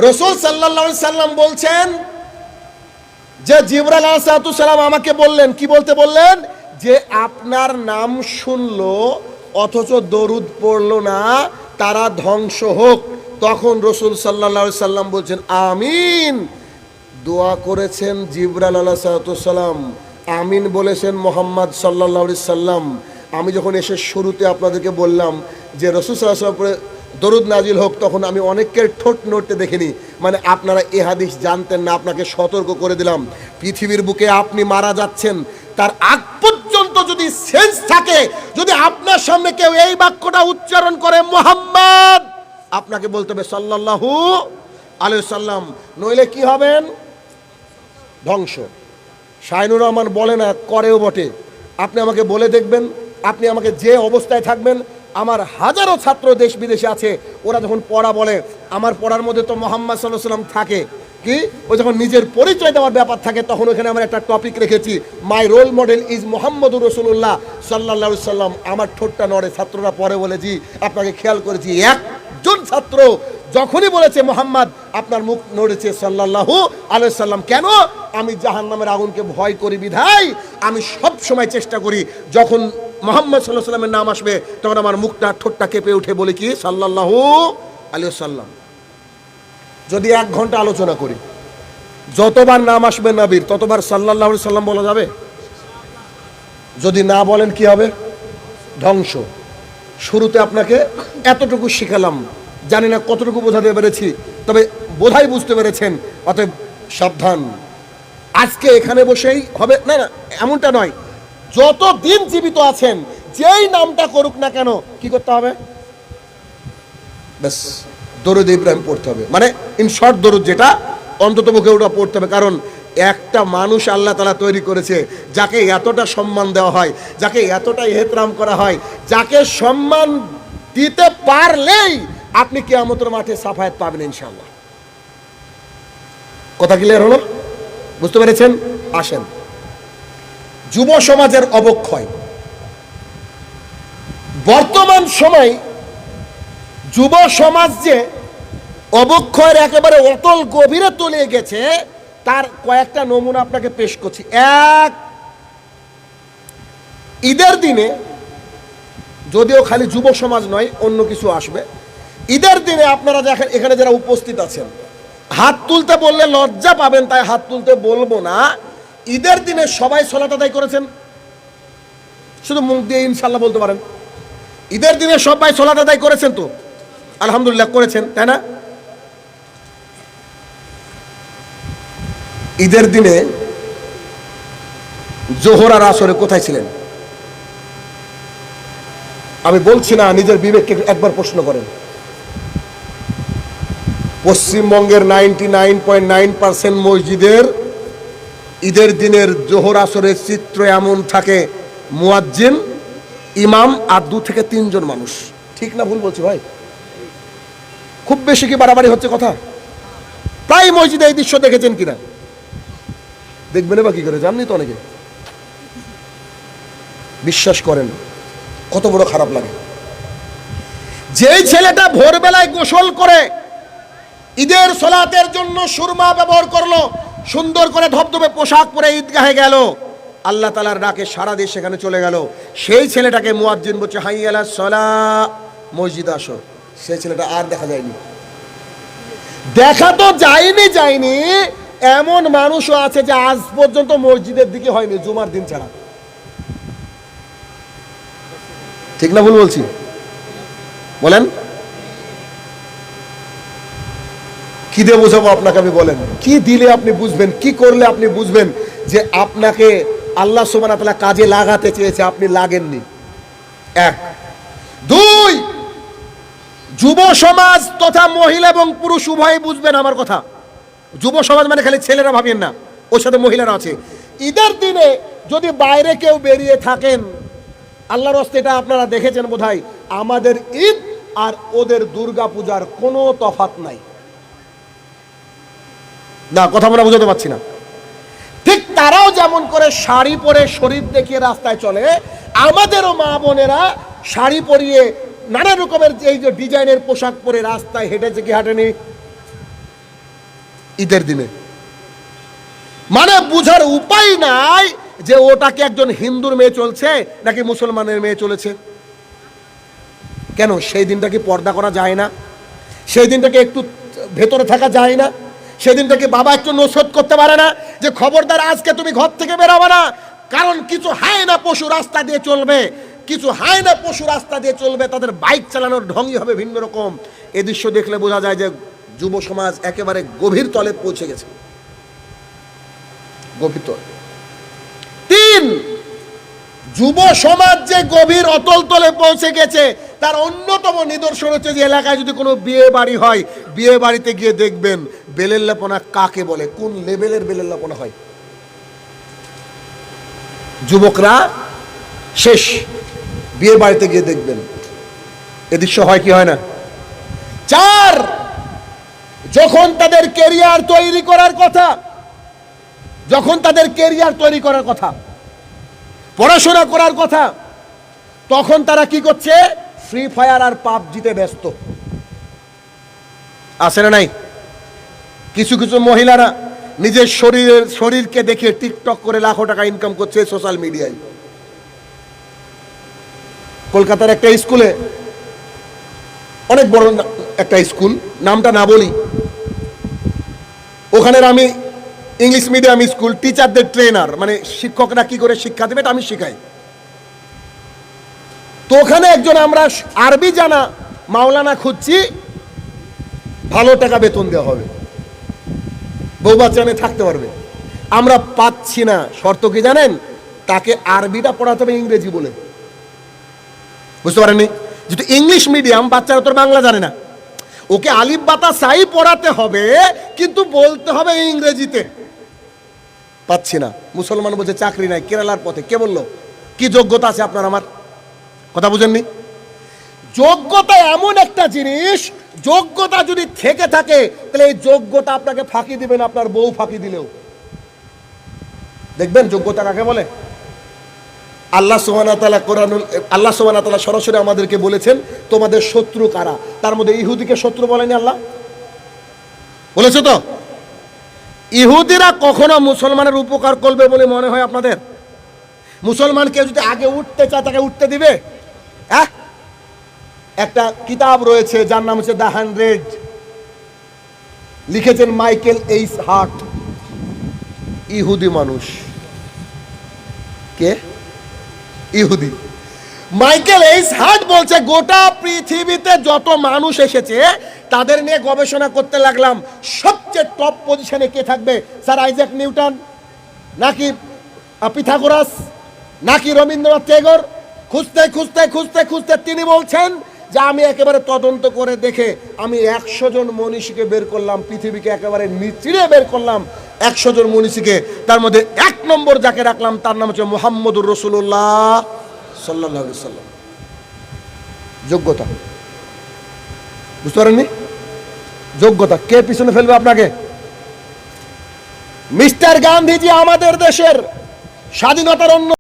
রাসূল সাল্লাল্লাহু আলাইহি সাল্লাম বলছেন যে জিবরাইল আলাইহিস সালাম আমাকে বললেন, কি বলতে বললেন, যে আপনার নাম শুনলো অথচ দরুদ পড়লো না তারা ধ্বংস হোক। তখন রাসূল সাল্লাল্লাহু আলাইহি সাল্লাম বলছেন আমিন। দোয়া করেছেন জিবরাইল আলাইহিস সালাম, আমিন বলেছেন মুহাম্মদ সাল্লাল্লাহু আলাইহি সাল্লাম। আমি যখন এসে শুরুতে আপনাদেরকে বললাম যে রাসূল সাল্লাল্লাহু আলাইহি সাল্লাম দরুদ নাজিল হোক, তখন আমি অনেকের ঠোঁট নড়তে দেখিনি। মানে আপনারা এ হাদিস জানতেন না, আপনাকে সতর্ক করে দিলাম। পৃথিবীর বুকে আপনি মারা যাচ্ছেন, তার আগ পর্যন্ত যদি সেন্স থাকে, যদি আপনার সামনে কেউ এই বাক্যটা উচ্চারণ করে মুহাম্মদ, আপনাকে বলতে হবে সাল্লাল্লাহু আলাইহি সাল্লাম, নইলে কি হবেন? ধ্বংস। শাইনুর রহমান বলে না, করেও বটে। আপনি আমাকে বলে দেখবেন, আপনি আমাকে যে অবস্থায় থাকবেন, আমার হাজারো ছাত্র দেশ বিদেশে আছে, ওরা যখন পড়া বলে, আমার পড়ার মধ্যে তো মুহাম্মদ সাল্লাল্লাহু আলাইহি সাল্লাম থাকে, কি ও যখন নিজের পরিচয় দেওয়ার ব্যাপার থাকে, তখন ওখানে আমরা একটা টপিক রেখেছি, মাই রোল মডেল ইজ মুহাম্মদুর রাসূলুল্লাহ সাল্লাল্লাহু আলাইহি সাল্লাম। আমার ঠোঁটটা নড়ে, ছাত্ররা পরে বলে, জি আপনাকে খেয়াল করেছি। একজন ছাত্র যখনই বলেছে মুহাম্মদ, আপনার মুখ নড়েছে সাল্লাল্লাহু আলাইহি সাল্লাম। কেন? আমি জাহান্নামের আগুনকে ভয় করি বিধায় আমি সব সময় চেষ্টা করি, যখন মুহাম্মদ সাল্লাল্লাহু আলাইহি সাল্লামের নাম আসবে, তখন আমার মুখটা ঠোঁটটা কেঁপে উঠে বলি কি সাল্লাল্লাহু আলাইহি সাল্লাম। যদি 1 ঘন্টা আলোচনা করি, যতবার নাম আসবে নবীর, ততবার সাল্লাল্লাহু আলাইহি সাল্লাম বলা যাবে? যদি না বলেন কি হবে? ধ্বংস। শুরুতে আপনাকে এতটুকু শিখালাম, জানি না কতটুকু বোঝাতে পেরেছি, তবে বোধহয় বুঝতে পেরেছেন। অতএব সাবধান, আজকে এখানে বসেই হবে না, না এমনটা নয়। যত দিন জীবিত আছেন, যেই নামটা করুক না কেন, কি করতে হবে? ব্যাস দরুদ ইব্রাহিম পড়তে হবে। মানে ইন শর্ট দরুদ, যেটা অন্তত মুখে ওটা পড়তে হবে। কারণ একটা মানুষ আল্লাহ তাআলা তৈরি করেছে, যাকে এতটা সম্মান দেওয়া হয়, যাকে এতটা ইহতিরাম করা হয়, যাকে সম্মান দিতে পারলেই আপনি কিয়ামতের মাঠে সাফায়াত পাবেন ইনশাআল্লাহ। কথা ক্লিয়ার হলো? বুঝতে পেরেছেন? আসেন, যুব সমাজের অবক্ষয়। বর্তমান সময় যুব সমাজ যে অবক্ষয়ের একেবারে অতল গভীরে তলিয়ে গেছে, তার কয়েকটা নমুনা আপনাকে পেশ করছি। এক, ঈদের দিনে, যদিও খালি যুব সমাজ নয়, অন্য কিছু আসবে। ঈদের দিনে আপনারা এখানে যারা উপস্থিত আছেন, হাত তুলতে বললে লজ্জা পাবেন, তাই হাত তুলতে বলবো না। ঈদের দিনে সবাই সালাত আদায় করেছেন? শুধু মুখ দিয়ে ইনশাআল্লাহ বলতে পারেন। ঈদের দিনে সবাই সালাত আদায় করেছেন তো? আলহামদুলিল্লাহ করেছেন, তাই না? ঈদের দিনে জোহর আর আসরে কোথায় ছিলেন? আমি বলছি না, নিজের বিবেককে একবার প্রশ্ন করেন। পশ্চিমবঙ্গের 99.9% মসজিদের ঈদের দিনের জোহর আসরের চিত্র এমন থাকে, মুয়াজ্জিন, ইমাম আর 2 থেকে 3 জন মানুষ। ঠিক না ভুল বলছি ভাই? খুব বেশি কি বাড়াবাড়ি হচ্ছে কথা? প্রায় মসজিদে এই দৃশ্য দেখেছেন কিনা? দেখবেন বা কি করে, জাননি তো অনেকে। বিশ্বাস করেন কত বড় খারাপ লাগে। যেই ছেলেটা ভোরবেলায় গোসল করে ঈদের সালাতের জন্য সুরমা ব্যবহার করলো, সুন্দর করে ধবধবে পোশাক পরে ঈদগাহে গেল, আল্লাহ তাআলার ডাকে সারা দেশ সেখানে চলে গেল, সেই ছেলেটাকে মুয়াজ্জিন বলছে হাইয়া আলাস সালাহ, মসজিদে আসো। সেই ছেলেটা আর দেখা যায়নি। দেখা তো যায়নি, এমন মানুষও আছে যে আজ পর্যন্ত মসজিদের দিকে হয়নি, জুমার দিন ছাড়া। ঠিক না ভুল বলছি? বলেন, কি দিয়ে বোঝাবো আপনাকে? আমি বলেন, কি দিলে আপনি বুঝবেন, কি করলে আপনি বুঝবেন যে আপনাকে আল্লাহ সুবহানাহু ওয়া তাআলা কাজে লাগাতে চেয়েছে, আপনি লাগেননি? 1, 2, যুব সমাজ তথা মহিলা এবং পুরুষ উভয়ই বুঝবেন আমার কথা। যুব সমাজ মানে খালি ছেলেরা ভাবেন না, ওর সাথে মহিলারা আছে। ঈদের দিনে যদি বাইরে কেউ বেরিয়ে থাকেন, আল্লাহর রাস্তায়, এটা আপনারা দেখেছেন বোধহয়, আমাদের ঈদ আর ওদের দুর্গা পূজার কোনো তফাৎ নাই। না, কথা আমরা বুঝাতে পারছি না। ঠিক তারাও যেমন করে শাড়ি পরে শরীর দেখিয়ে রাস্তায় চলে, আমাদেরও মা বোনেরা শাড়ি পরিয়ে নানা রকমের এই যে ডিজাইনের পোশাক পরে রাস্তায় হেঁটেছে কি হাঁটেনি? ঈদের দিনে। মানে বুঝার উপায় নাই যে ওটাকে একজন হিন্দুর মেয়ে চলছে নাকি মুসলমানের মেয়ে চলেছে। কেন সেই দিনটা কি পর্দা করা যায় না? সেই দিনটাকে একটু ভেতরে থাকা যায় না? সেই দিনটাকে বাবা একটু নসিহত করতে পারে না যে খবরদার আজকে তুমি ঘর থেকে বেরোবে না, কারণ কিছু হায়না পশু রাস্তা দিয়ে চলবে, কিছু হায়না পশু রাস্তা দিয়ে চলবে, তাদের বাইক চালানোর ঢঙ্গই হবে ভিন্ন রকম। এ দৃশ্য দেখলে বোঝা যায় যে যুব সমাজ একেবারে গভীর তলে পৌঁছে গেছে, গভীর তলে। তিন, যুব সমাজ যে গভীর অতল তলে পৌঁছে গেছে তার অন্যতম নিদর্শন হচ্ছে যে এলাকায় যদি কোনো বিয়ে বাড়ি হয়, বিয়ে বাড়িতে গিয়ে দেখবেন বেলেল্লাপনা কাকে বলে, কোন লেভেলের বেলেল্লাপনা হয়। যুবকরা শেষ, বিয়ে বাড়িতে গিয়ে দেখবেন এ দৃশ্য হয় কি হয় না। চার, যখন তাদের ক্যারিয়ার তৈরি করার কথা, যখন তাদের ক্যারিয়ার তৈরি করার কথা, পড়াশোনা করার কথা, তখন তারা কি করছে? ফ্রি ফায়ার আর পাবজিতে ব্যস্ত। আছে না নাই? কিছু কিছু মহিলারা নিজের শরীরকে দেখে টিকটক করে লাখো টাকা ইনকাম করছে সোশ্যাল মিডিয়ায়। কলকাতার একটা স্কুলে, অনেক বড় একটা স্কুল, নামটা না বলি, ওখানের আমি ইংলিশ মিডিয়াম স্কুল, টিচারদের ট্রেনার, মানে শিক্ষকরা কি করে শিক্ষা দেবে এটা আমি শিখাই। তো ওখানে একজন আমরা আরবি জানা মাওলানা খুঁজছি, ভালো টাকা বেতন দেওয়া হবে, বউ বাচ্চা নিয়ে থাকতে পারবে। আমরা পাচ্ছি না। শর্ত কি জানেন? তাকে আরবিটা পড়াতে হবে ইংরেজি বলে। বুঝতে পারেননি? যেটা ইংলিশ মিডিয়াম, বাচ্চারা তোর বাংলা জানে না, ওকে আলিফ বাতা সাই পড়াতে হবে, কিন্তু বলতে হবে ইংরেজিতে। পাচ্ছি না। মুসলমান বলছে চাকরি নাই, কেরালার পথে। কে বললো? কি যোগ্যতা আছে আপনার আমার? কথা বুঝেননি? যোগ্যতা এমন একটা জিনিস, যোগ্যতা যদি থেকে থাকে তাহলে এই যোগ্যতা আপনাকে ফাঁকি দিবেন, আপনার বউ ফাঁকি দিলেও। দেখবেন যোগ্যতা কাকে বলে। আল্লাহ সুবহানাহু ওয়া তাআলা কোরআনুল, আল্লাহ সুবহানাহু ওয়া তাআলা সরাসরি আমাদেরকে বলেছেন তোমাদের শত্রু কারা। তার মধ্যে ইহুদিকে শত্রু বলেনি আল্লাহ? বলেছে তো? ইহুদিরা কখনো মুসলমানের উপকার করবে বলে মনে হয় আপনাদের? মুসলমানকে যদি আগে উঠতে চায় তাকে উঠতে দিবে? একটা কিতাব রয়েছে যার নাম হচ্ছে দ্য 100, লিখেছেন মাইকেল এইচ হার্ট, ইহুদি মানুষ। কে? ইহুদি। মাইকেল এইচ হার্ট বলছে গোটা পৃথিবীতে যত মানুষ এসেছে তাদের নিয়ে গবেষণা করতে লাগলাম, সবচেয়ে টপ পজিশনে কে থাকবে? স্যার আইজ্যাক নিউটন নাকি পিথাগোরাস নাকি রবীন্দ্রনাথ টেগোর? খুঁজতে খুঁজতে খুঁজতে খুঁজতে তিনি বলছেন যে আমি একেবারে তদন্ত করে দেখে আমি 100 জন মনীষীকে বের করলাম, পৃথিবীকে একেবারে নিচিড়ে বের করলাম 100 জন মনীষীকে। তার মধ্যে 1 নম্বর যাকে রাখলাম তার নাম হচ্ছে মুহাম্মদুর রাসূলুল্লাহ সাল্লাল্লাহু আলাইহি সাল্লাম। যোগ্যতা। বুঝতে পারেননি? যোগ্যতা। কে পিছনে ফেলবে আপনাকে? মিস্টার গান্ধীজি আমাদের দেশের স্বাধীনতার অন্য